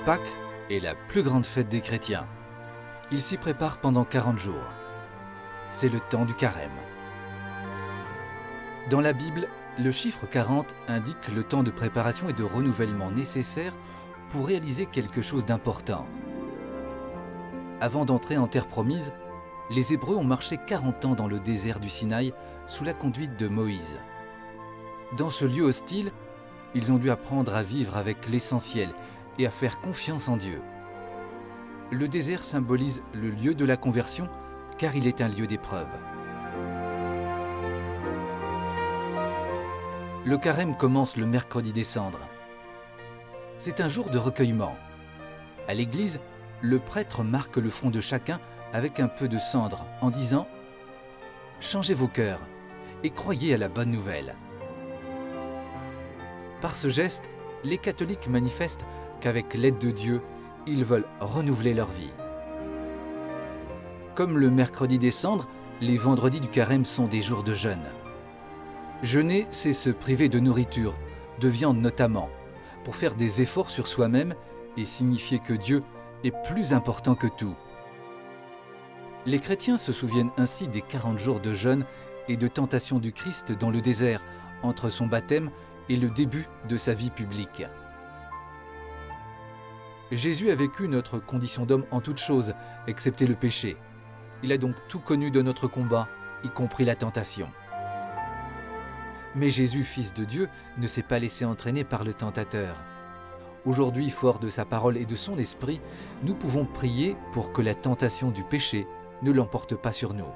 Pâques est la plus grande fête des chrétiens. Ils s'y préparent pendant 40 jours. C'est le temps du carême. Dans la Bible, le chiffre 40 indique le temps de préparation et de renouvellement nécessaire pour réaliser quelque chose d'important. Avant d'entrer en terre promise, les Hébreux ont marché 40 ans dans le désert du Sinaï sous la conduite de Moïse. Dans ce lieu hostile, ils ont dû apprendre à vivre avec l'essentiel et à faire confiance en Dieu. Le désert symbolise le lieu de la conversion car il est un lieu d'épreuve. Le carême commence le mercredi des cendres. C'est un jour de recueillement. À l'église, le prêtre marque le front de chacun avec un peu de cendre en disant « Changez vos cœurs et croyez à la bonne nouvelle ». Par ce geste, les catholiques manifestent qu'avec l'aide de Dieu, ils veulent renouveler leur vie. Comme le mercredi des cendres, les vendredis du carême sont des jours de jeûne. Jeûner, c'est se priver de nourriture, de viande notamment, pour faire des efforts sur soi-même et signifier que Dieu est plus important que tout. Les chrétiens se souviennent ainsi des 40 jours de jeûne et de tentation du Christ dans le désert, entre son baptême et le début de sa vie publique. Jésus a vécu notre condition d'homme en toutes choses, excepté le péché. Il a donc tout connu de notre combat, y compris la tentation. Mais Jésus, fils de Dieu, ne s'est pas laissé entraîner par le tentateur. Aujourd'hui, fort de sa parole et de son esprit, nous pouvons prier pour que la tentation du péché ne l'emporte pas sur nous.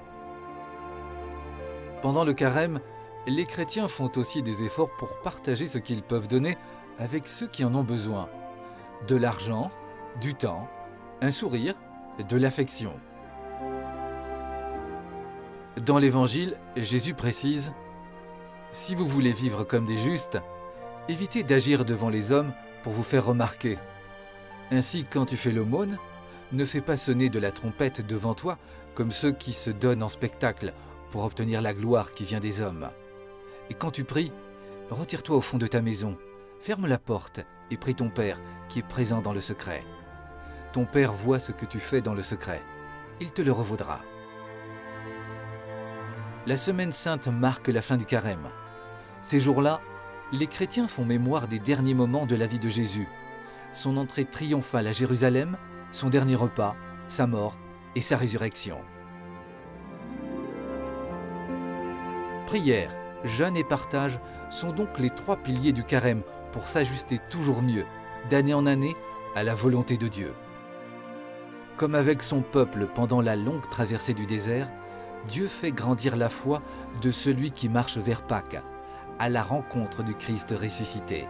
Pendant le carême, les chrétiens font aussi des efforts pour partager ce qu'ils peuvent donner avec ceux qui en ont besoin. De l'argent, du temps, un sourire, de l'affection. Dans l'Évangile, Jésus précise « Si vous voulez vivre comme des justes, évitez d'agir devant les hommes pour vous faire remarquer. Ainsi, quand tu fais l'aumône, ne fais pas sonner de la trompette devant toi comme ceux qui se donnent en spectacle pour obtenir la gloire qui vient des hommes. Et quand tu pries, retire-toi au fond de ta maison, ferme la porte et prie ton Père qui est présent dans le secret. Ton Père voit ce que tu fais dans le secret. Il te le revaudra. » La Semaine Sainte marque la fin du carême. Ces jours-là, les chrétiens font mémoire des derniers moments de la vie de Jésus, son entrée triomphale à Jérusalem, son dernier repas, sa mort et sa résurrection. Prière, jeûne et partage sont donc les 3 piliers du carême pour s'ajuster toujours mieux, d'année en année, à la volonté de Dieu. Comme avec son peuple pendant la longue traversée du désert, Dieu fait grandir la foi de celui qui marche vers Pâques, à la rencontre du Christ ressuscité.